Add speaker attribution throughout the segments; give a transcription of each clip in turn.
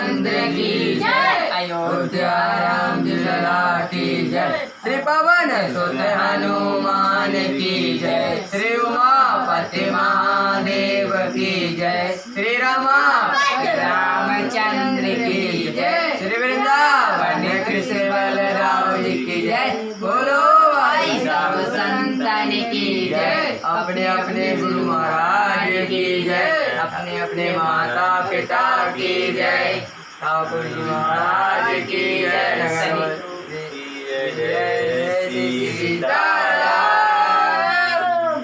Speaker 1: रामचंद्र की जय। अयोध्या राम लला की जय। श्री पवन सुत हनुमान की जय। श्री उमापति महादेव की जय। श्री रमापति रामचंद्र की जय। श्री वृंदावन कृष्ण बलराम जी की जय। बोलो भाई सब संतन की जय। अपने अपने गुरु महाराज की जय। अपने अपने माता पिता की जय। ठाकुर जी महाराज की जय।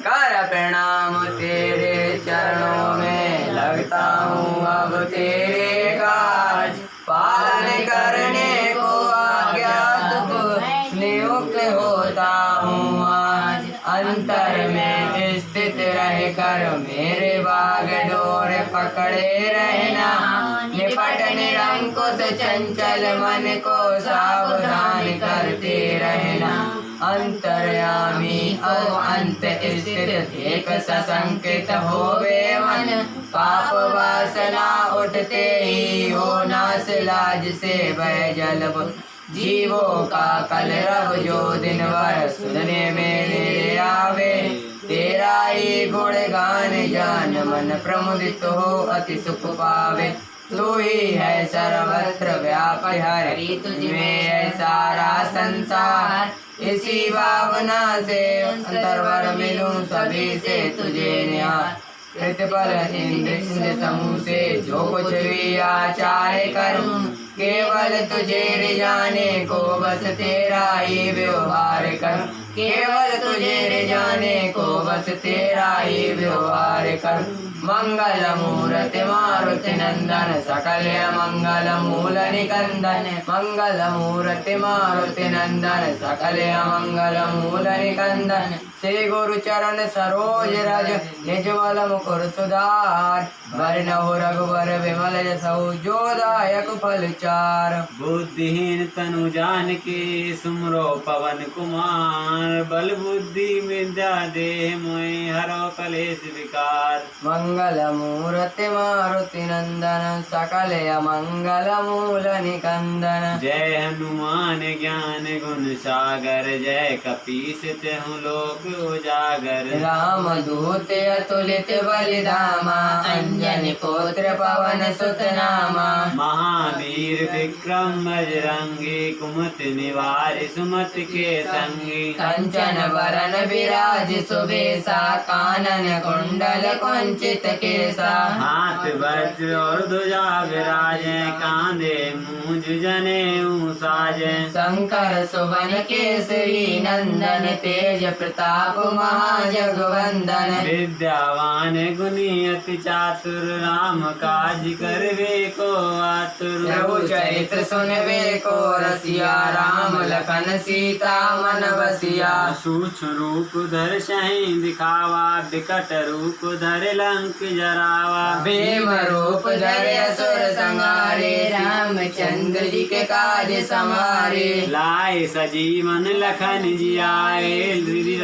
Speaker 1: कर प्रणाम तेरे चरणों में लगता हूँ अब तेरे काज। पालन करने को अज्ञात नियुक्त होता हूँ आज। अंतर में स्थित रहकर मेरे बागडोर पकड़े रहना। निपट निरंकुश चंचल मन को सावधान करते रहना। अंतर्यामी और अंत स्थित एक सशंकित होवे मन। पाप वासना उठते ही हो नाश लाज से वह जल। जीवों का कलरव जो दिन भर सुनने में मेरे आवे। तेरा ही गुणगान जान मन प्रमुदित हो अति सुख पावे। तू ही है सर्वत्र व्यापक हरि तुझमें है सारा संसार। इसी भावना से अंतर्वर मिलूं सभी से तुझे न्याय। प्रतिपल इंद्र समूह से जो कुछ भी आचार्य करूं। केवल तुझे रिझाने को बस तेरा ही व्यवहार करूं। केवल तुझे रिझाने को बस तेरा ही व्यवहार करूं। मंगल मूर्ति मारुति नंदन सकल मंगल मूल निकंदन। मंगल मूर्ति मारुति नंदन सकल मंगल मूल निकंदन। श्री गुरु चरण सरोज रज निज बल मुकुर सुधार। वरनहु रघुवर विमल जसु जो दायक फल चार।
Speaker 2: बुद्धिहीन तनु जानकी सुमरो पवन कुमार। बल बुद्धि विद्या देह मोहि हरो कलेश विकार।
Speaker 1: मंगल मूर्ति मारुति नंदन सकल मंगल मूल निकंदन।
Speaker 2: जय हनुमान ज्ञान गुण सागर। जय कपीस तिहुँ लोक उजागर।
Speaker 1: राम दूत अतुलित बलिधामा। अंजनी पुत्र पवन सुत नामा।
Speaker 2: महावीर विक्रम बजरंगी। कुमति निवारि सुमति के संगी।
Speaker 1: कंचन वरन विराज सुबेसा। कानन कुंडल कुंचित केसा।
Speaker 2: हाथ वज्र और ध्वजा विराजे। कांधे मूंज जनेऊ साजे।
Speaker 1: शंकर सुवन केसरी नंदन। तेज प्रताप महाजगवंदन।
Speaker 2: विद्यावान गुणी अति चातुर। राम काज करवे को आतुर।
Speaker 1: प्रभु चरित्र सुनवे को रसिया। राम लखन सीता मन बसिया।
Speaker 2: सूक्ष्म रूप धर सही दिखावा। विकट रूप धर लंक जरावा।
Speaker 1: भीम रूप धरे असुर संहारे। रामचंद्र जी के काज समारे।
Speaker 2: लाए सजीवन लखन जियाए।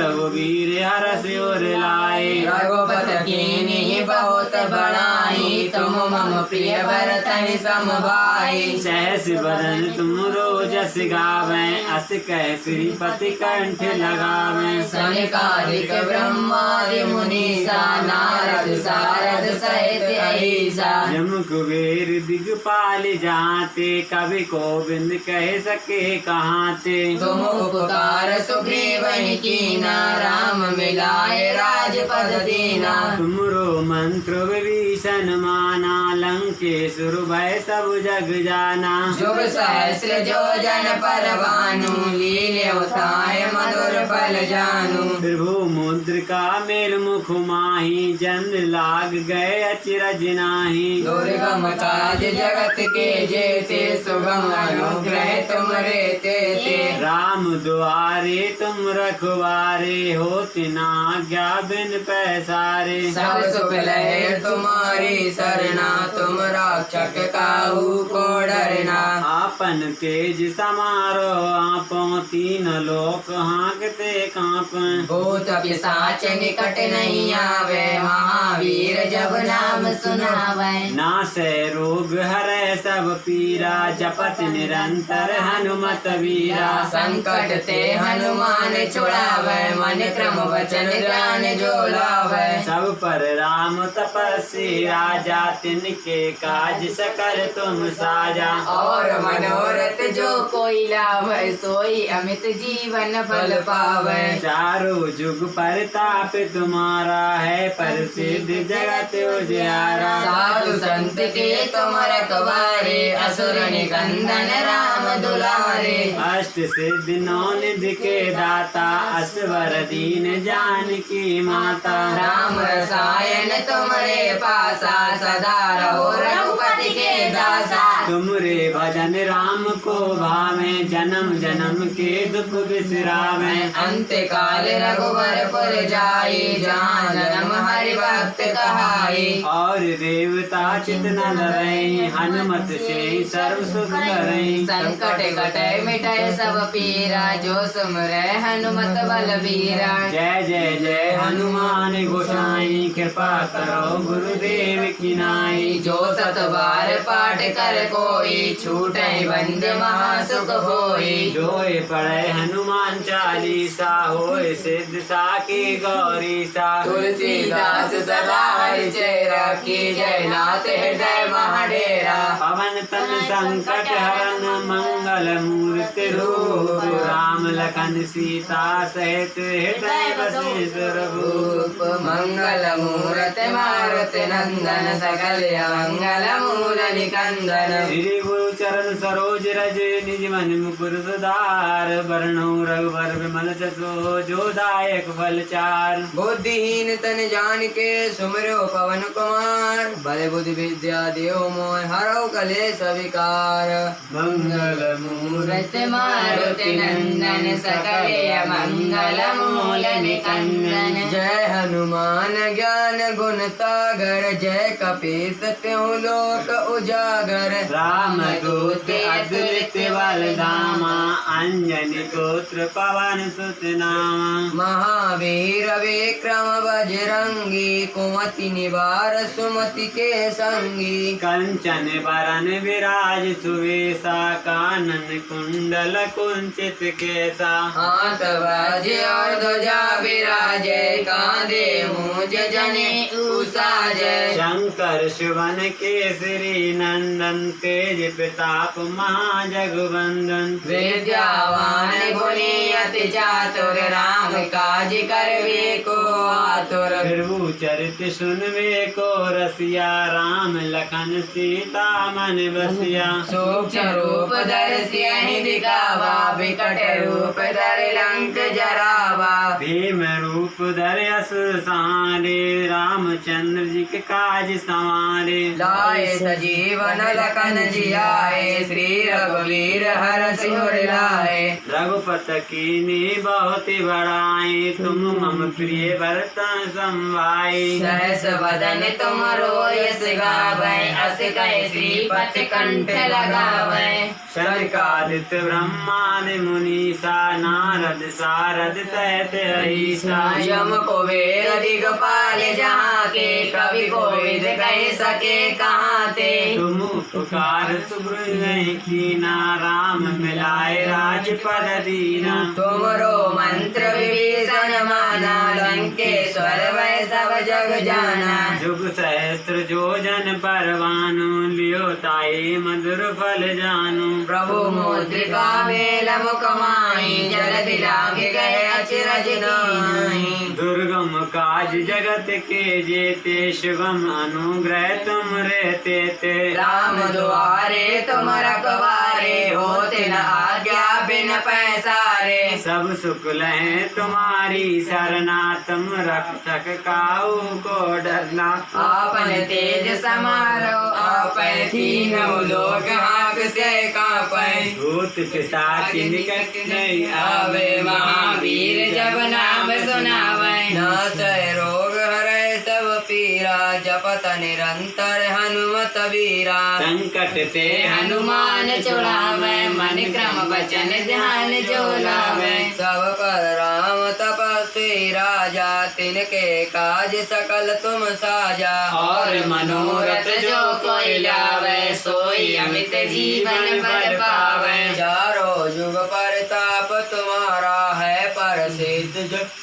Speaker 2: रघुवीर हरष उर लाए।
Speaker 1: रघुपति कीन्ही बहुत बड़ाई। तुम मम प्रिय भरतहि सम भाई।
Speaker 2: सहस बदन तुम रोजस गावें। अस कह श्रीपति कंठ लगावें।
Speaker 1: सनिकादिक ब्रह्मादि मुनीसा। नारद सारद सहित अहिसा।
Speaker 2: जम कुबेर दिगपाल जाते। कवि गोविंद कह सके कहाते।
Speaker 1: तुम उपकार सुग्रीव कीना। राम मिलाए राजपद दीना।
Speaker 2: तुमरो मंत्र विभीषण माना। लंकेश्वर भय सब जग जाना।
Speaker 1: जुग सहस्र जो जन पर भानु। लील्यो ताहि मधुर फल जानू।
Speaker 2: प्रभु मुद्रिका मेल मुख माही। चंद्र लाग गए अचरज नाही।
Speaker 1: दुर्गम काज जगत के जेते। सुगम अनुग्रह तुम रे तेते।
Speaker 2: राम दुआरे तुम रखवारे। होति न आज्ञा बिन पैसारे।
Speaker 1: सब सुख लहे तुम्हारी सरना। तुम रक्षक काहू को डर करना।
Speaker 2: आपन तेज समारो आपो तीन लोक हाँकते कांप।
Speaker 1: भूत पिशाच निकट नहीं आवे महावीर जब नाम सुनावे।
Speaker 2: नासे रोग हरै सब पीरा जपत निरंतर हनुमत वीरा।
Speaker 1: संकट ते हनुमान छुड़ावे मन क्रम वचन ध्यान जो लावे।
Speaker 2: सब पर राम तपस्वी राजा तिनके काज सकल तुम साजा।
Speaker 1: और मनोरथ जो कोई लावे सोई अमित जीवन फल पावे।
Speaker 2: चारों जुग परताप तुम्हारा है प्रसिद्ध जगत उजियारा।
Speaker 1: साधु संत के तुम रखवारे असुर निकंदन राम दुलारे।
Speaker 2: अष्ट सिद्धि नौ निधि के दाता असवर दीन जानकी माता।
Speaker 1: राम रसायन तुमरे पासा सदा रहो रघुपति के दासा।
Speaker 2: तुमरे भजन राम को भावे जन्म जन्म के दुख बिसरावे।
Speaker 1: अंत काल रघुवरपुर जाई जहाँ जन्म हरि भक्त कहाई।
Speaker 2: और देवता चित न डरई हनुमत से सर्व सुख करई।
Speaker 1: संकट कटे मिटे सब पीरा जो सुमरे हनुमत बलबीरा।
Speaker 2: जय जय जय हनुमान गोसाई कृपा करो गुरुदेव की नाई।
Speaker 1: जो सत बार पाठ कर कोई छूटे बंद महासुख होई।
Speaker 2: जोए पढ़े हनुमान चालीसा होए सिद्ध साकी गौरी सा।
Speaker 1: तुलसीदास सदा हरि चेरा की जय नाथ हृदय महाडेरा।
Speaker 2: पवन तन संकट हरन मंगल मूर्ति रूप राम लखन सीता सहित हृदय बसेश्वर भूप।
Speaker 1: मंगल मूर्त मारुति नंदन सकल मंगल मूल निकंदन।
Speaker 2: श्री गुरु चरण सरोज रज निज मन मुकुर सुधार। वर्णो रघुवर विमल जसो जो दायक फल चार।
Speaker 1: बुद्धिहीन तन जान के सुमरो पवन कुमार। बल बुद्धि विद्या देव मोह हरो कलेश विकार।
Speaker 2: मंगल
Speaker 1: मूर्त मारुति नंदन सकल मंगल मूल निकंदन। जय हनुमान ज्ञान गुण सागर जय कपीस त्यों लोक उजागर।
Speaker 2: राम दूत अतुलित बल धामा अंजनी पुत्र पवन सुत नामा।
Speaker 1: महावीर विक्रम बजरंगी कुमति निवार सुमति के संगी।
Speaker 2: कंचन बरन विराज सुवेशा कानन कुंडल कुंचित केसा।
Speaker 1: हाथ बाजे और ध्वजा विराजे कांधे मूंज जने उसाजे।
Speaker 2: शंकर शिवन केसरी नंदन तेज प्रताप महाजगवंदन।
Speaker 1: विद्यावान गुणी अति चातुर राम काज करवे को आतुर।
Speaker 2: प्रभु चरित सुनवे को रसिया राम लखन सीता मन बसिया।
Speaker 1: सूक्ष्म रूप दर्शि दिखावा विकट रूप धर लंक जरावा।
Speaker 2: भीम रूप धर असुर सहारे रामचंद्र जी के काज संवारे।
Speaker 1: लाए सजीवन लखन जियाए श्री रघुवीर हर सिर लाए।
Speaker 2: रघुपत कीनी बहुत बड़ाई तुम मम प्रिय भरत संभाई।
Speaker 1: सहस वदन तुम रोयस गावै अस कहि श्रीपति कंठ लगावै।
Speaker 2: शतकादित ब्रह्मादि मुनीसा नारद सारद सहित अहिसा।
Speaker 1: यम कुबेर दिगपाल जहाँ के कवि कोविद कह सके कहाँ ते।
Speaker 2: तुम उपकार सुग्रीव कीना राम मिलाए राजपद दीना।
Speaker 1: तुमरो मंत्र विभीषण माना लंकेश्वर वै सब जग जाना।
Speaker 2: जुग सहस्त्र जोजन परवानु लियो ताई मधुर फल जानु।
Speaker 1: प्रभु मुद्रिका मेल मुख माहि जलधि लागे गए अचरज नाहि।
Speaker 2: दुर्गम काज जगत के जेते शुभम अनुग्रह तुम रहते ते।
Speaker 1: राम द्वारे तुम रखवारे होते न आज्ञा बिन पैसारे। सब
Speaker 2: सुख लहे तुम्हारी सरना तुम रक्षक काहू को डरना।
Speaker 1: आपन तेज समारो आपै तीनों लोक हाथ से कांपै।
Speaker 2: भूत पिशाच निकट नहीं
Speaker 1: आवे महावीर जब नाम सुनावै। नाथ रोग हरै सब पीरा जपत निरंतर हनुमत वीरा
Speaker 2: संकट ते हनुमान छुड़ावे मन क्रम वचन ध्यान जो लावे
Speaker 1: सब पर राम तपस्वी राजा तिनके काज सकल तुम साजा
Speaker 2: और मनोरथ जो कोई लावे सोई अमित जीवन बल पावे
Speaker 1: चारों युग परताप तुम्हारा है प्रसिद्ध जग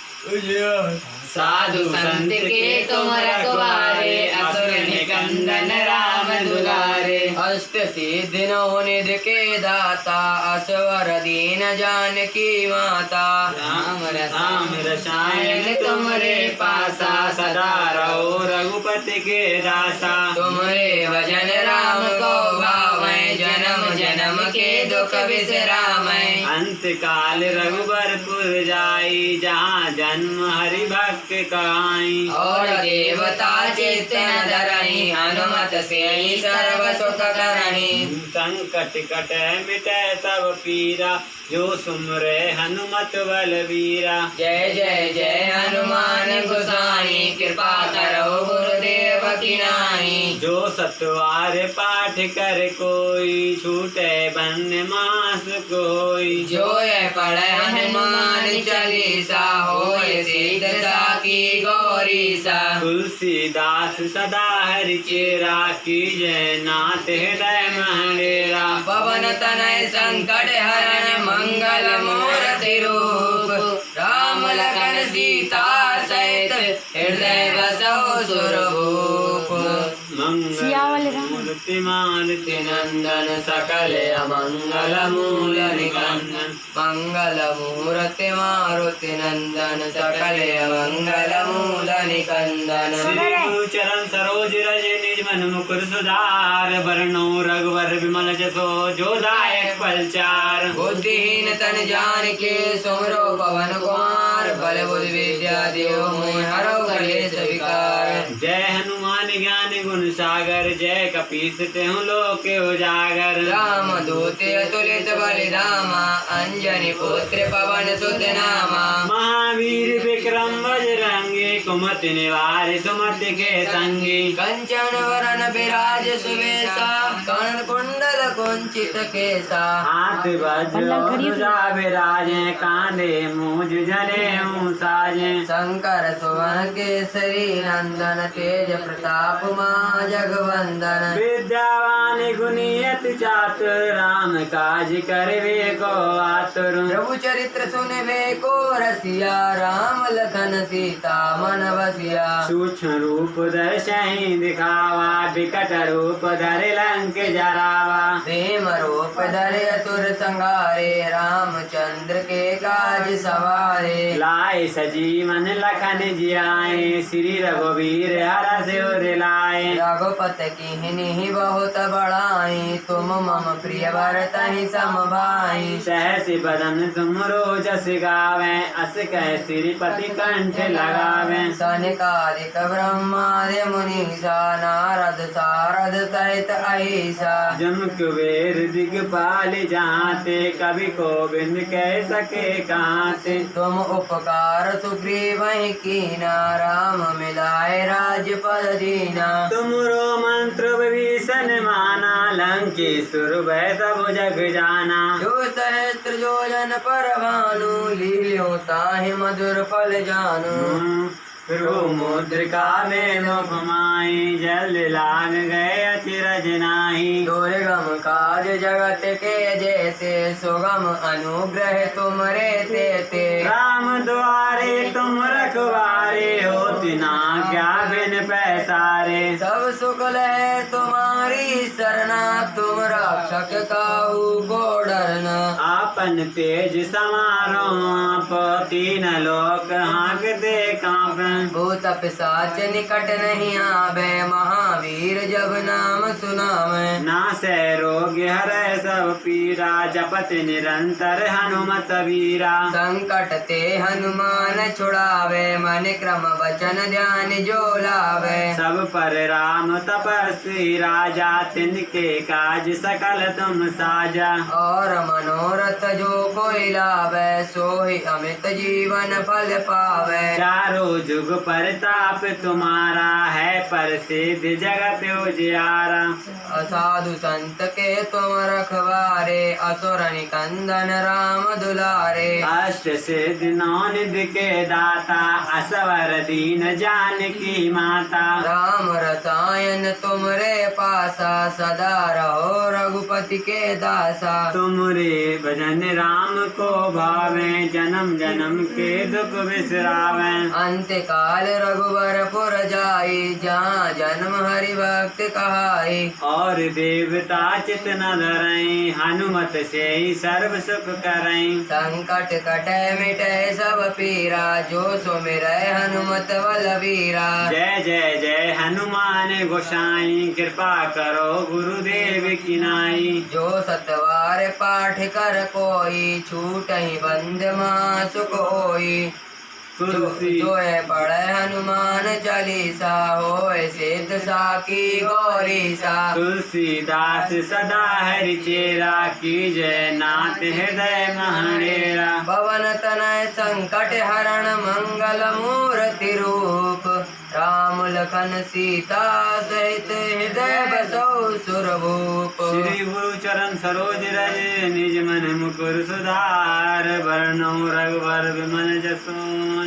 Speaker 2: साधु संत के तुम रखवारे असुर निकंदन राम दुलारे
Speaker 1: अष्ट सिद्धि नौ निधि के दाता असवर दीन जानकी माता
Speaker 2: राम रसायन तुमरे पासा सदा रहो रघुपति के दासा
Speaker 1: तुम्हारे भजन राम को गावे जन्म जन्म के दुख विश्रामै
Speaker 2: अंत काल रघुबरपुर जाई जहाँ जन्म हरि भक्त कहाई
Speaker 1: और देवता चित्त न धरई हनुमत से सर्व सुख करणी
Speaker 2: संकट कट मिटे सब पीरा जो सुमरे हनुमत बलवीरा
Speaker 1: जय जय जय हनुमान गोसाई कृपा करो गुरुदेव की नाई
Speaker 2: जो सतवार पाठ कर कोई छूटे बन मास कोई
Speaker 1: जो ये पढ़े हनुमान चालीसा होए सिद्ध साकी गौरी सा
Speaker 2: तुलसीदास सदा हरि चेरा की जय नाथ हृदय महडेरा
Speaker 1: पवन तनय संकट हरण मंगल मूर्ति रूप राम लखन सीता सहित हृदय बसो सुरभूप
Speaker 2: मंगल मूर्ति मारुति
Speaker 1: नंदन सकल अमंगल मूल निकंदन मंगल मूर्ति मारुति नंदन सकल अमंगल मूल निकंदन
Speaker 2: श्री गुरु चरण सरोज रज निज मन मुकुर सुधार वरणो रघुवर विमल जसो जो दायक फलचार
Speaker 1: बुद्धिहीन तन जान के सुमरो पवन कुमार बल बुद्धि विद्या देव मोहि हरो कलेश विकार
Speaker 2: जय हनुमान ज्ञान गुण सागर जय कपीस तेहु लोक उजागर
Speaker 1: राम दूते अतुलित बलिधामा अंजनी पुत्र पवन सुत नामा
Speaker 2: महावीर विक्रम बजरंगी कुमति निवार सुमति के संगी
Speaker 1: कंचन वरण विराज सुवेशा कर्ण कुंडल कुंचित केसा
Speaker 2: हाथ वज्र विराजे कांधे मूज जने साजे
Speaker 1: शंकर सुवन केसरी नंदन तेज प्रताप मां जगवंदन
Speaker 2: विद्यावान गुणियत चातुर राम काज करवे को आतुर
Speaker 1: प्रभु चरित्र सुनवे को रसिया राम लखन सीता मन बसिया
Speaker 2: सूक्ष्म रूप दर्शहि दिखावा विकट रूप धरे लंक जरावा
Speaker 1: प्रेम रूप धरे असुर संहारे रामचंद्र के काज सवारे
Speaker 2: लाए सजीवन लखन जियाए श्री रघुवीर हर सिर लाए
Speaker 1: रघुपत की निहि बहुत बड़ाई तुम मम प्रिय भरत ही सम भाई
Speaker 2: सहस बदन तुम रोजस गावे अस कह श्रीपति कंठ लगावे
Speaker 1: सनिकादिक ब्रह्मादि मुनीसा नारद सारद सहित अहिसा
Speaker 2: जम कुबेर दिगपाल जाते कवि गोविंद कह सके काते
Speaker 1: तुम उपकार सुग्रीव कीना राम मिलाए राजपद दीना
Speaker 2: तुमरो मंत्र विभीषण माना लंकेश्वर भय सब जग जाना
Speaker 1: जो सहस्त्र योजन पर भानु लील्यो ताहि मधुर फल जानू
Speaker 2: मुद्रिका में मुख माई जल लाग गए अचिरज नाही
Speaker 1: दुर्गम काज जगत के जैसे सुगम अनुग्रह तुमरे तेते
Speaker 2: राम द्वारे तुम रखवारे होती ना क्या बिन पैसारे
Speaker 1: सब सुख है तुम्हारी सरना तुम रक्षक काहू को डरना
Speaker 2: आपन तेज समारो आप तीन लोक हाँकते कांपे
Speaker 1: भूत पिशाच निकट नहीं आवे महावीर जब नाम सुनावे
Speaker 2: नासै रोग हरै सब पीरा जपत निरंतर हनुमत वीरा
Speaker 1: संकट ते हनुमान छुड़ावे मन क्रम वचन ध्यान जो लावे
Speaker 2: सब पर राम तपस्वी राजा तिनके काज सके सकल तुम साजा।
Speaker 1: और मनोरथ जो कोई लावे सोई अमित जीवन फल पावे।
Speaker 2: चारों जुग परताप तुम्हारा है प्रसिद्ध जगत उजियारा।
Speaker 1: असाधु संत के तुम रखवारे असुर निकंदन राम दुलारे।
Speaker 2: अष्ट सिद्ध नौ निधि के दाता असवर दीन जानकी माता।
Speaker 1: राम रसायन तुमरे पासा सदा रहो रघुपति के दासा।
Speaker 2: तुमरे भजन राम को भावे जन्म जन्म के दुख बिसरावे।
Speaker 1: अंत काल रघुवरपुर जाई जहाँ जन्म हरि भक्त कहाई।
Speaker 2: और देवता चित न धरई हनुमत से ही सर्व सुख करई।
Speaker 1: संकट कटे मिटे सब पीरा जो सुमिरै हनुमत बलवीरा।
Speaker 2: जय जय जय हनुमान गोसाई कृपा करो गुरुदेव की नाई।
Speaker 1: जो सतवार पाठ कर कोई छूटहि बंद माँ सुख होई।
Speaker 2: तुलसी
Speaker 1: जो है पढ़े हनुमान चालीसा होए सिद्ध साकी गौरी सा।
Speaker 2: तुलसीदास सदा हरि चेरा की जय नाथ हृदय महडेरा।
Speaker 1: पवन तनय संकट हरण मंगल मूर्ति रूप। राम लखन सीता सहित हृदय बसौ सुरभूप।
Speaker 2: श्री गुरु चरण सरोज रज निज मन मुकुर सुधार। वर्णो रघुवर विमल जसो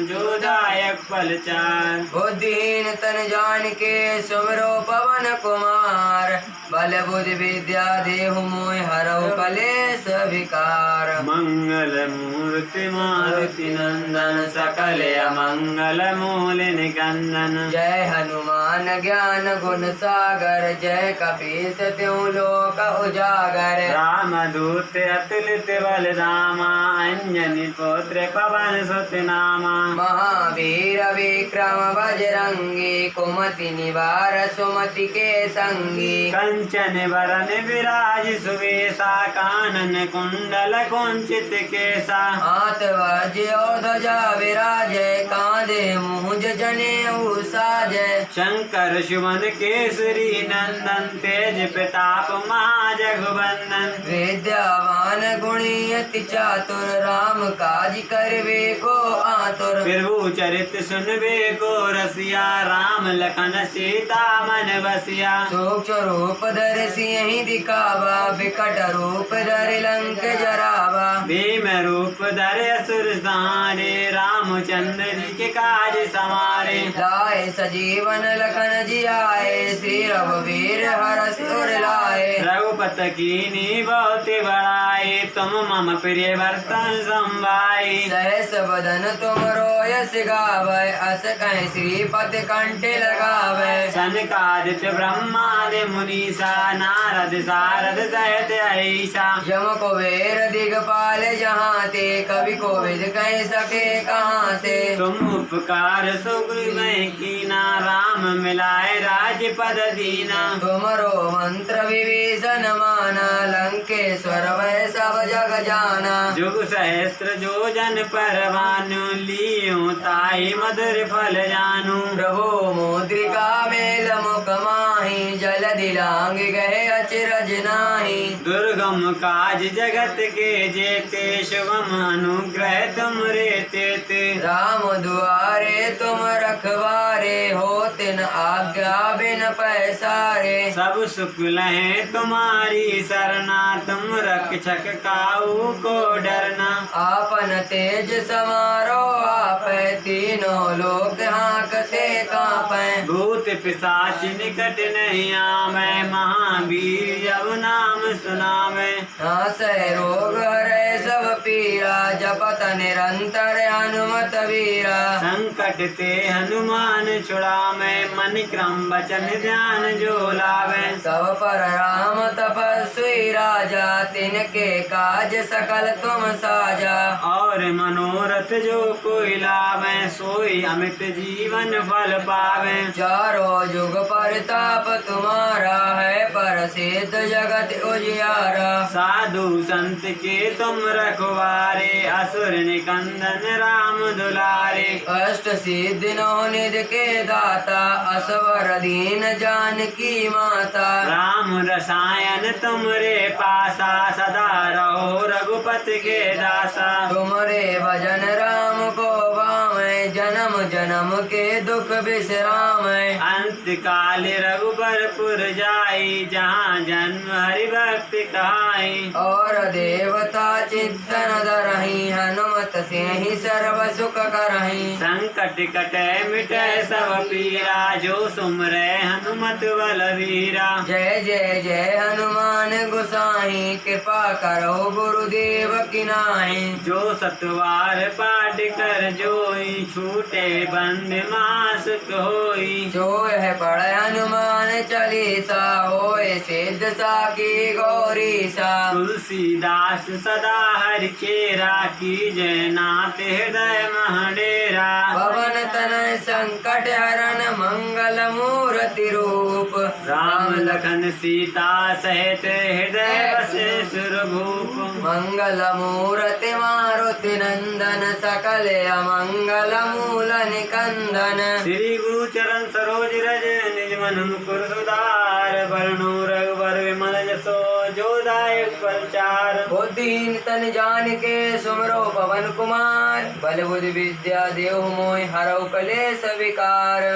Speaker 2: जो दायक फल चार। बुद्धिहीन तन जान के सुमरो पवन कुमार। बल बुद्धि विद्या देहु मोहि हरौ कलेश विकार। मंगल मूर्ति मारुति नंदन सकल अमंगल मूल निकंदन। जय हनुमान ज्ञान गुण सागर जय कपीस त्यों लोक उजागर। राम दूत अतुलित बल धामा अंजनी पुत्र पवन सुत नामा। महावीर विक्रम बजरंगी कुमति निवार सुमति के संगी। कंचन वरन विराज सुवेशा कानन कुंडल कुंचित केसा। हाथ वज्र ध्वजा विराजय कांधे मुंज जनेऊ साजय। शंकर सुमन केसरी नंदन तेज प्रताप महाजगवंदन। विद्यावान गुणी अति चातुर राम काज करवे को आतुर। प्रभु चरित सुनबे को रसिया राम लखन सीता मन बसिया। सूक्ष्म रूप धर सिंह दिखावा विकट रूप धर लंक जरावा। भीम रूप धर असुर संहारे रामचंद्र जी के काज समारे। लाए सजीवन लखन जियाए श्री रघुवीर हरषि उर लाए। रघुपत कीन्ही बहुत बड़ाई तुम मम प्रिय भरतन संभाई। सहस बदन तुम रोयस गावै अस कहि श्रीपति कंठे लगावै। सनकादित्य ब्रह्मादि मुनीसा नारद सारद सहित ऐसा। यम कुबेर दिगपाल जहाँ ते कवि कोविद कह सके कहाँ ते। तुम उपकार सुग्रीव कीना राम मिलाए राज पद दीना। तुमरो मंत्र विभीषण माना लंकेश्वर वै सब जग जाना। जुग सहस्त्र जो जन पर भानु लियो ताई मधुर फल जानू। प्रभु मुद्रिका मेल मुख माही जल दिलांग गहे अचरज नाही। दुर्गम काज जगत के जेते शुभम अनुग्रह तुम रे तेते। राम दुआरे तुम रखवारे होते न आज्ञा बिन पैसारे। सब सुख लहे तुम्हारी सरना तुम रक्षक काऊ को डरना। आपन तेज समारो आप तीनों लोक हाँकते कांपै। भूत पिशाच निकट नहीं आवे महावीर जब नाम सुनावे। नासै रोग हरै सब पीरा जपत निरंतर हनुमत वीरा। संकट ते हनुमान छुड़ावे मन क्रम वचन ध्यान जो लावे। सब पर राम तपस्वी राजा तिनके काज सकल तुम साजा। और मनोरथ जो कोई लावे सोई अमित जीवन फल पावे। चारों जुग परताप तुम्हारा है प्रसिद्ध जगत उजियारा। साधु संत के तुम रखो रघुवारे असुर निकंदन राम दुलारे
Speaker 1: अष्ट सिद्धि नौ निधि के दाता असवर दीन जानकी माता
Speaker 2: राम रसायन तुमरे पासा सदा रहो रघुपति के दासा
Speaker 1: तुमरे भजन राम को भावै जन्म जन्म के दुख विश्राम
Speaker 2: अंत काल रघुबरपुर जाई जहाँ जन्म हरि भक्ति कहाई
Speaker 1: और देवता चिंतन धरहि हनुमत से ही सर्व सुख करहि
Speaker 2: संकट कटे मिटे सब पीरा जो सुमरे हनुमत बलवीरा
Speaker 1: जय जय जय हनुमान गोसाई कृपा करो गुरुदेव की नाई
Speaker 2: जो सतवार पाठ कर जोई छूटे बंद मासुक होई
Speaker 1: जो है पढ़े हनुमान चालीसा होए सिद्ध साकी गौरी सा
Speaker 2: तुलसीदास सदा हरि चेरा की जय नाथ हृदय महडेरा
Speaker 1: पवन तनय संकट हरण मंगल मूर्ति रूप
Speaker 2: राम लखन सीता सहित हृदय बसे सुरभूप
Speaker 1: मंगल मूर्ति मारुति नंदन सकल अमंगल मूल निकंदन
Speaker 2: श्री गुरु चरण सरोज रज निज मन मुकुर सुधार वर्णो रघुवर विमल जसो जोदायक फलचार
Speaker 1: बुद्धिहीन तन जान के सुमरो पवन कुमार बल बुद्धि विद्या देव मोहि हरौ कलेश विकार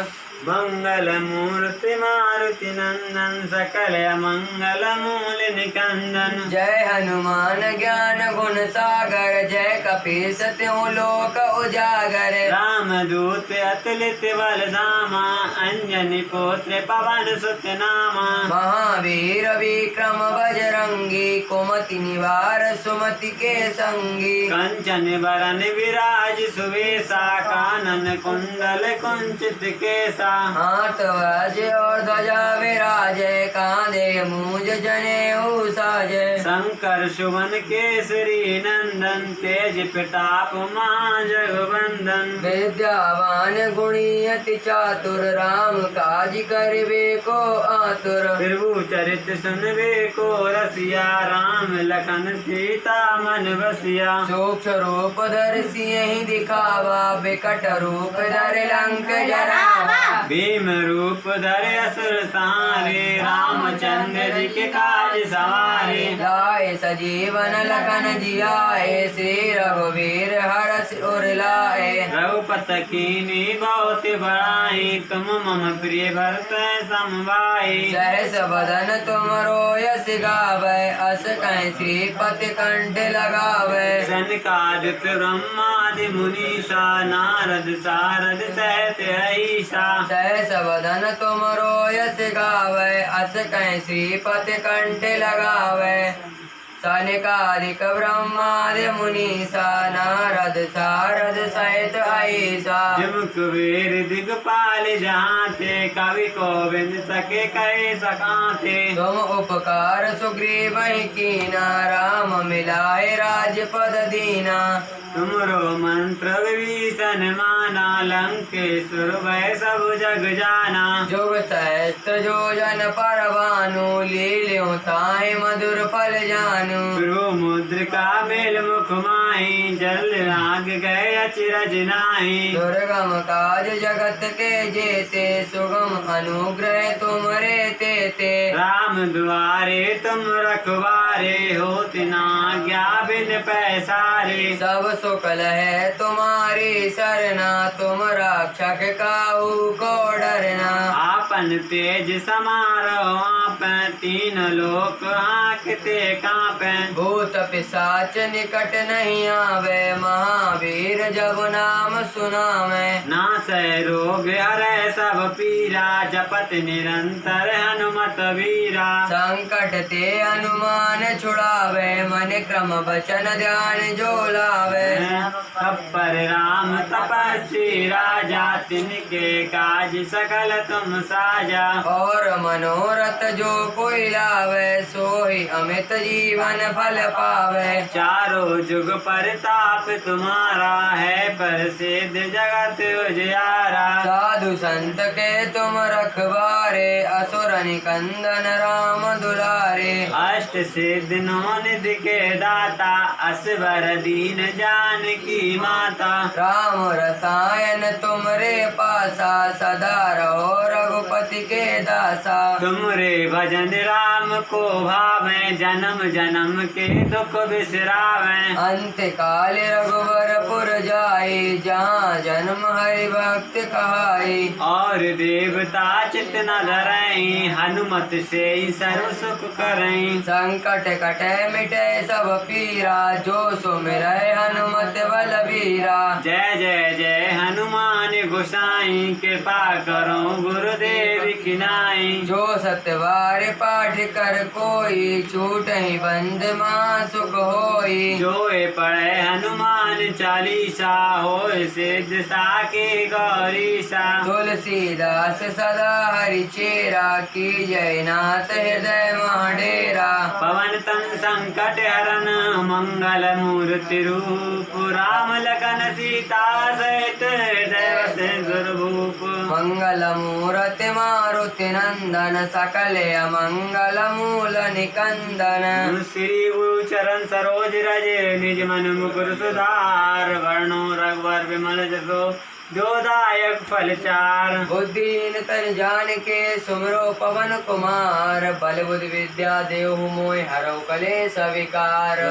Speaker 2: मंगल मूर्ति मारुति नंदन सकल मंगल मूल निकंदन
Speaker 1: जय हनुमान ज्ञान गुण सागर जय कपीस त्यों लोक उजागर
Speaker 2: राम दूत अतुलित बल धामा अंजनी पुत्र पवन सुत नामा
Speaker 1: महावीर विक्रम बजरंगी कुमति निवार सुमति के संगी
Speaker 2: कंचन बरन विराज सुवेशा कानन कुंडल कुंचित केसा
Speaker 1: हाथ वज्र और ध्वजा विराजय कांधे मूंज जनेऊ साजय
Speaker 2: शंकर सुवन केसरी नंदन तेज प्रताप महाजगवंदन
Speaker 1: विद्यावान गुणी अति चातुर राम काज करबे को आतुर
Speaker 2: प्रभु चरित सुनबे को रसिया राम लखन सीता मन बसिया
Speaker 1: सूक्ष्म रूप धर सिंह दिखावा विकट रूप धर लंक जरावा
Speaker 2: भीम रूप धरे असुर सहारे रामचंद्र जी के काज सवारे
Speaker 1: लाए सजीवन लखन जियाए श्री रघुवीर हरष उर लाए
Speaker 2: रघुपत कीनी बहुत बड़ाई तुम मम प्रिय भरत समवाई
Speaker 1: सहस बदन तुम यश गावे अस कहीं श्रीपति कंठ लगावे
Speaker 2: सनकादिक ब्रह्मादि मुनीषा नारद सारद सहत ईसा
Speaker 1: सहस बदन तुम यश गावे अस कहीं श्रीपति कंठ लगावे सनकादिक ब्रह्मादि मुनीषा नारद सारद सहित ऐसा
Speaker 2: जमुक वीर दिगपाल जहाँते कवि गोविंद सके कहे सकाते
Speaker 1: तुम उपकार सुग्रीव कीना राम मिलाए राजपद दीना
Speaker 2: तुमरो मंत्र विभीषण माना लंकेश्वर भय सब जग जाना
Speaker 1: जुग सहस्त्र योजन परवानु लील्यों ताहि मधुर फल जानु
Speaker 2: प्रभु मुद्रिका मेल मुख माही जल राग गए अचिरज नाही
Speaker 1: दुर्गम काज जगत के जेते सुगम अनुग्रह तुमरे तेते
Speaker 2: राम द्वारे तुम रखवारे होति ना ज्ञा बिन पैसारे
Speaker 1: सब सुकल है तुम्हारी सरना तुम रक्षक काहू को डरना
Speaker 2: आपन तेज समारो आप तीन लोक हाँकते कांपे
Speaker 1: भूत पिशाच निकट नहीं आवे महावीर जब नाम सुनावे
Speaker 2: नासै रोग हरै सब पीरा जपत निरंतर हनुमत वीरा
Speaker 1: संकट ते हनुमान छुड़ावे मन क्रम वचन ध्यान जो लावे
Speaker 2: पर राम तपस्वी राजा तिनके काज सकल तुम साजा
Speaker 1: और मनोरथ जो कोई लावे सोई अमित जीवन फल पावे
Speaker 2: चारों जुग परताप तुम्हारा है प्रसिद्ध जगत उजियारा उजियारा।
Speaker 1: साधु संत के तुम रखवारे असुर निकंदन राम दुलारे।
Speaker 2: अष्ट सिद्ध नौ निधि के दाता असवर दीन जानकी माता।
Speaker 1: राम रसायन तुमरे पासा सदा रहो रघुपति के दासा।
Speaker 2: तुमरे भजन राम को भावे जन्म जन्म के दुख बिसरावे।
Speaker 1: अंत काल रघुवरपुर जाए जहाँ जन्म हरि भक्त कहाई।
Speaker 2: और देवता चित न धरई हनुमत से सर्व सुख करई।
Speaker 1: संकट कटे मिटे सब पीरा जो सुमिरै हनुमत बलबीरा।
Speaker 2: जय जय जय हनुमान गोसाई कृपा करो गुरुदेव की नाई।
Speaker 1: जो सतवार पाठ कर कोई छूट ही बंद माँ सुख होई।
Speaker 2: जो पढ़े हनुमान चालीसा होय सिद्ध साके गौरीसा।
Speaker 1: तुलसीदास सदा हरि चेरा की जय नाथ हृदय महाडेरा।
Speaker 2: पवन तन संकट हरन मंगल मूर्ति रूप राम लखन सीता सहित हृदय से दुर्भूप।
Speaker 1: मंगल मूर्ति मारुति नंदन सकल मंगल मूल निकंदन।
Speaker 2: श्री गुरु चरण सरोज रज निज मन मुकुर सुधार। वर्णो रघुवर विमल जसो जोदायक फल चार।
Speaker 1: बुद्धिहीन तन जान के सुमरो पवन कुमार। बल बुद्धि विद्या देहु मोहि हरौ कलेश विकार।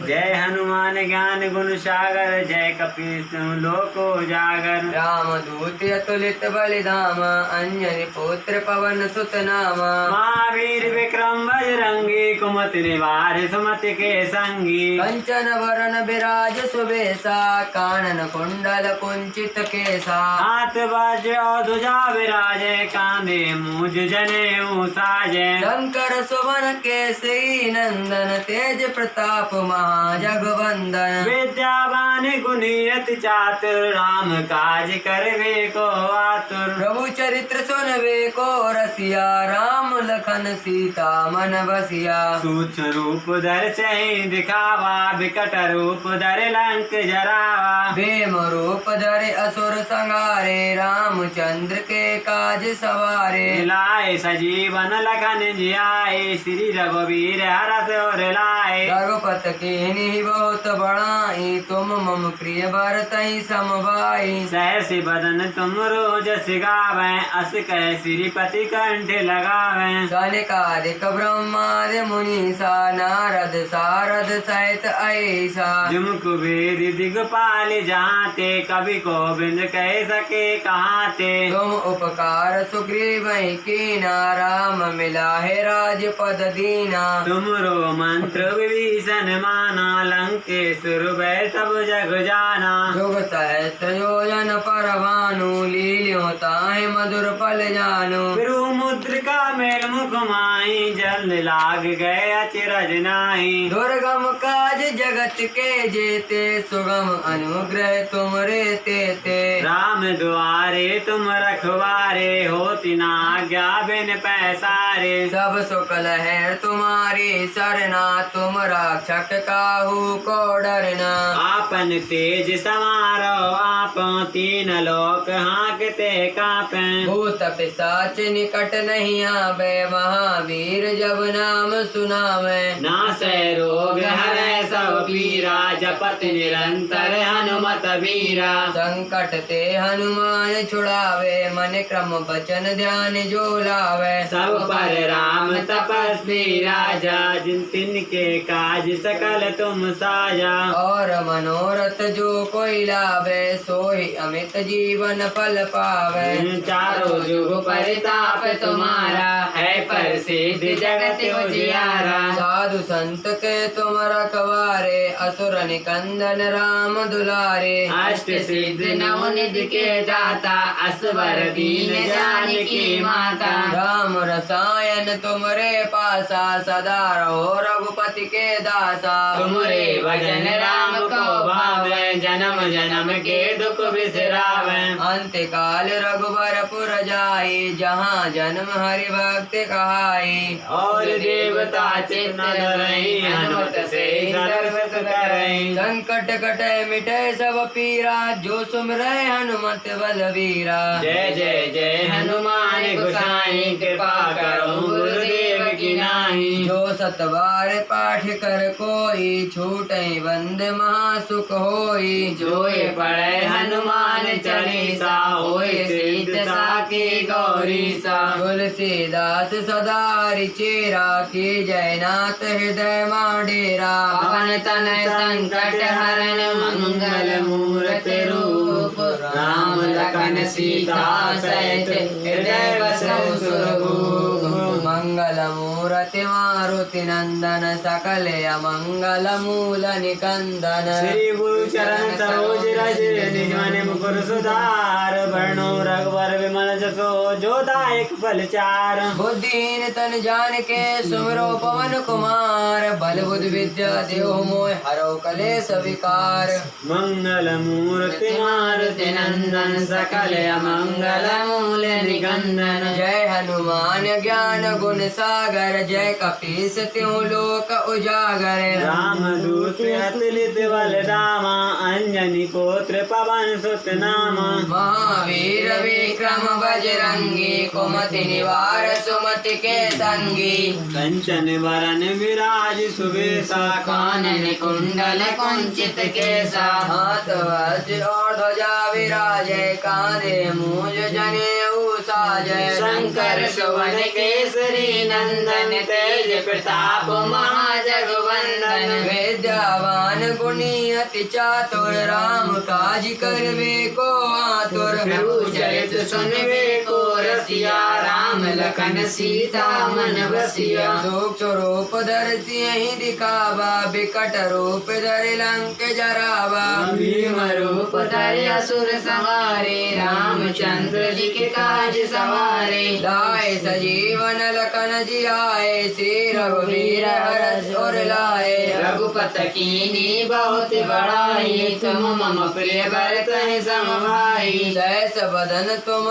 Speaker 2: जय हनुमान ज्ञान गुण सागर जय कपीस लोको जागर।
Speaker 1: राम दूत अतुलित बलिधाम अंजनी पुत्र पवन सुत नाम।
Speaker 2: महावीर विक्रम बजरंगी कुमति निवार सुमति के संगी।
Speaker 1: कंचन वरण विराज सुबेसा कानन कुंडल कुंचित केसा।
Speaker 2: हाथ बाज और ध्वजा विराजे कांधे मूज जनेऊ साजे।
Speaker 1: शंकर सुवन केसरी नंदन तेज प्रताप महाजगवंदन।
Speaker 2: विद्यावान गुणियत चातुर राम काज करवे को आतुर।
Speaker 1: प्रभु चरित्र सुनवे को रसिया राम लखन सीता मन बसिया।
Speaker 2: सूक्ष्म रूप धर सही दिखावा विकट रूप धर लंक जरावा।
Speaker 1: भीम रूप धरे असुर संहारे रामचंद्र के काज सवारे।
Speaker 2: लाए सजीवन लखन जियाए श्री रघुवीर हरष और लाए।
Speaker 1: रघुपत कीन्ही बहुत बड़ाई तुम मम प्रिय भरतहि समभाई।
Speaker 2: सहस बदन तुम रोज सिगावे अस कह श्रीपति कंठ लगावे।
Speaker 1: सनिकादिक ब्रह्मादि मुनीसा नारद सारद सहित ऐसा।
Speaker 2: जुम कुबेर दिगपाल जाते कवि गोविंद कह सके कहाते।
Speaker 1: तुम उपकार सुग्रीव कीना राम मिला है राजपद दीना।
Speaker 2: तुमरो मंत्र विभीषण माना लंकेश्वर भय सब जग जाना।
Speaker 1: जुग सहस्त्र योजन पर भानु लील्यों ताहि मधुर फल जानु।
Speaker 2: गुरु मुद्रिका मेल मुख माही जल लाग गए अचरज नाही।
Speaker 1: दुर्गम काज जगत के जेते सुगम अनुग्रह तुमरे तेते।
Speaker 2: राम द्वारे तुम रखवारे होती ना आज्ञा बिन पैसारे। सब
Speaker 1: सुख लहर तुम्हारी सरना तुम रक्षक काहू को डरना।
Speaker 2: आपन तेज समारो आप तीन लोक हाँकते कापे।
Speaker 1: भूत पिशाच निकट नहीं आवे महावीर जब नाम सुनावे।
Speaker 2: नासै रोग हरै सब पीरा जपत निरंतर हनुमत वीरा।
Speaker 1: संकट ते हनुमान छुड़ावे मन क्रम वचन ध्यान जो लावे।
Speaker 2: सब पर राम तपस्वी राजा जिन तिन के काज सकल तुम साजा।
Speaker 1: और मनोरथ जो कोई लावे सोहि अमित जीवन फल पावे।
Speaker 2: चारों जुग परिताप तुम्हारा है प्रसिद्ध जगत उजियारा।
Speaker 1: साधु संत के तुम रखवारे असुर निकंदन राम दुलारे।
Speaker 2: अष्ट सिद्ध नवनिधि के दाता असवर दीन जानकी माता।
Speaker 1: राम रसायन तुमरे पासा सदा रहो रघुपति के दासा।
Speaker 2: तुमरे भजन राम को भावे जन्म जन्म के दुख बिसरावे।
Speaker 1: अंत काल रघुवरपुर जाई जहाँ जन्म हरि भक्त कहाई।
Speaker 2: और देवता चित्त न धरई हनुमत से सर्व करें।
Speaker 1: संकट कटे मिटे सब पीरा जो सुमरे हनुमत बलवीरा।
Speaker 2: जय जय जय हनुमान गोसाई कृपा करो गुरुदेव की नाही।
Speaker 1: जो सतबार पाठ कर कोई छूटे बंद महासुख होई।
Speaker 2: जो ये पढ़े हनुमान चालीसा होए सिद्ध साकी गौरीसा।
Speaker 1: तुलसीदास सदा रिचेरा की जयनाथ हृदय माडेरा।
Speaker 2: पवन तनय संकट हरण मंगल मूर्ति रूप। राम लखन सीता सहित हृदय बसौ सुरभूप।
Speaker 1: मंगल मूर्ति मारुति नंदन सकल अमंगल मूल निकंदन।
Speaker 2: श्री गुरु चरण सरोज रज निज मन मुकुर सुधार। वर्णो रघुवर विमल जसो जो दायक फल चार।
Speaker 1: बुद्धिहीन तन जान के सुमरो पवन कुमार। बल बुद्ध विद्या देव मोह हरो कलेश विकार।
Speaker 2: मंगल मूर्ति मारुति नंदन सकल अमंगल मूल निकंदन।
Speaker 1: जय हनुमान ज्ञान गुण सागर। जय कपीस त्यों लोक उजागर।
Speaker 2: राम दूत अतुलित बल धामा। अंजनी पुत्र पवन सुत नामा।
Speaker 1: महावीर विक्रम बजरंगी। कुमति निवार सुमति के संगी।
Speaker 2: कंचन वरन विराज सुबेसा।
Speaker 1: कानन कुंडल कुंचित केसा। हाथ वज्र और ध्वजा विराजय। कांधे मूंज जनेऊ साजय।
Speaker 2: शंकर सुवन केसरी नंदन। तेज प्रताप महाजगवंदन।
Speaker 1: विद्यावान गुणी अति चातुर। राम काज करवे को आतुर।
Speaker 2: प्रभु चरित सुनवे को रसिया। राम लखन सीता मन बसिया।
Speaker 1: सूक्ष्म रूप धर सिंह दिखावा। बिकट रूप धर लंक जरावा।
Speaker 2: भीम रूप धरि असुर संहारे। रामचंद्र जी के काज सवारे।
Speaker 1: लाए सजीवन लखन जियाए। श्री रघुवीर हरष उर लाए।
Speaker 2: रघुपत कीनी बहुत बड़ाई। तुम मम प्रिय भरत सम भाई।
Speaker 1: सहस बदन तुम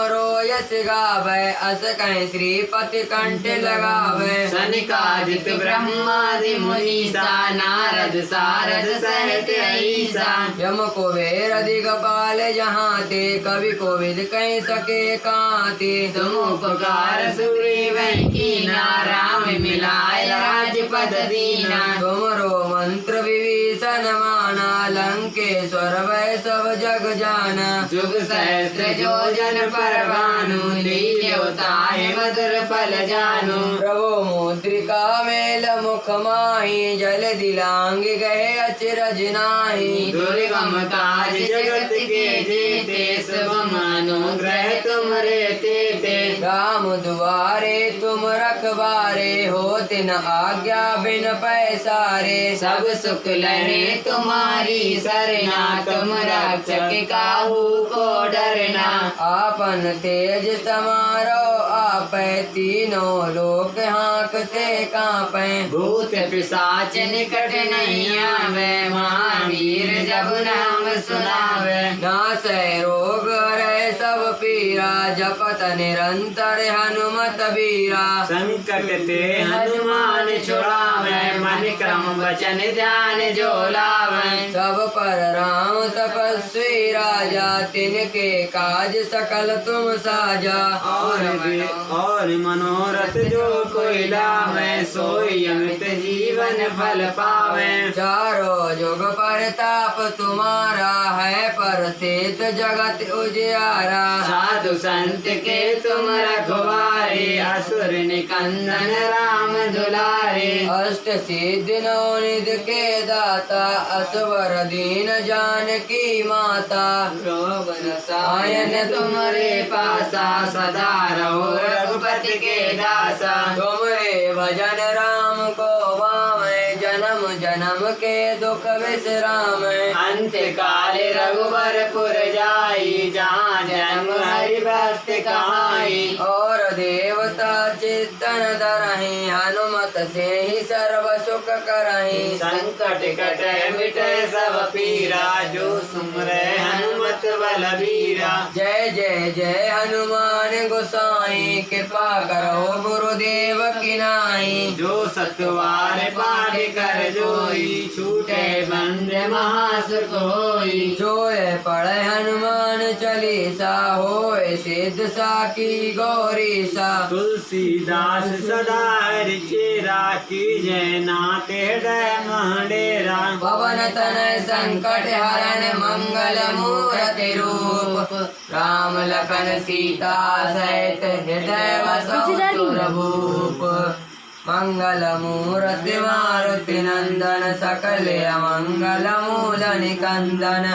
Speaker 1: यश गावै। अस कहीं श्रीपति कंठ लगावै।
Speaker 2: सनिकादिक ब्रह्मादि मुनीसा। नारद सारद सहित ईसा।
Speaker 1: यम कुबेर दिगपाल जहाँ ते। कवि कोविद कहीं सके कांति।
Speaker 2: तुम उपकार सुग्रीव कीना। राम मिलाय राजपद दीना।
Speaker 1: तुमरो मंत्र विभीषण माना। लंकेश्वर वै सब जग जाना।
Speaker 2: जुग सहस्त्र योजन पर भानु। लील्योताहि मधुर फल जानु।
Speaker 1: प्रभु मुद्रिका मेल मुख माही। जल दिलांग गए अचरज नाही।
Speaker 2: दुर्गम काज जगत के जेते। सब अनुग्रह तुम रे ते।
Speaker 1: राम दुआरे तुम रखबारे। होते न आज्ञा बिन पैसारे।
Speaker 2: सब सुख लहे तुम्हारी सरना। तुम रक्षक काहू को डरना।
Speaker 1: आपन तेज समारो आपै। तीनों लोक हाँकते कांपै।
Speaker 2: भूत पिशाच निकट नहीं आवे। महावीर जब नाम सुनावे।
Speaker 1: नासै रोग हरै सब पीरा। जपत निरंतर हनुमत बीरा।
Speaker 2: संकट ते हनुमान छुड़ावे। मन क्रम वचन ध्यान जो लावे।
Speaker 1: सब पर राम तपस्वी राजा। तिनके काज सकल तुम साजा।
Speaker 2: और मनोरथ जो कोई लावे। सोई अमित जीवन फल पावे।
Speaker 1: चारों जुग परताप तुम्हारा है। परसिद्ध जगत उजियारा।
Speaker 2: साधु संत के तुम रखवारे। असुर निकंदन राम दुलारे।
Speaker 1: अष्ट सिद्धि नौ निधि के दाता। असवर दीन जानकी माता।
Speaker 2: सायन तुम्हारे पासा। सदा रहो रघुपति के दासा।
Speaker 1: तुमरे भजन राम को पावै। जन्म जन्म के दुख विश्रामै।
Speaker 2: अंत काल रघुबरपुर जाई। जहाँ जन्म हरि भक्त कहाई।
Speaker 1: और देवता चित्तन धरहि। हनुमत से ही सर्व सुख करहि।
Speaker 2: संकट कटे मिटे सब पीरा। जो सुमरे हनुमत बलबीरा।
Speaker 1: जय जय जय हनुमान गोसाई कृपा करो गुरुदेव की नाई।
Speaker 2: जो सतवार पाठ कर जोई छूटे बंद महासुख होई।
Speaker 1: जो ये पढ़े हनुमान चालीसा होए सिद्ध साकी गौरी सा।
Speaker 2: तुलसीदास सदा हरि चेरा की जय नाथ हृदय महडेरा।
Speaker 1: पवन तनय संकट हरण मंगल मूर्ति रूप। राम लखन सीता सहित हृदय वसौ सुरभूप। मंगल मूर्ति मारुति नंदन सकल मंगल मूल निकंदन।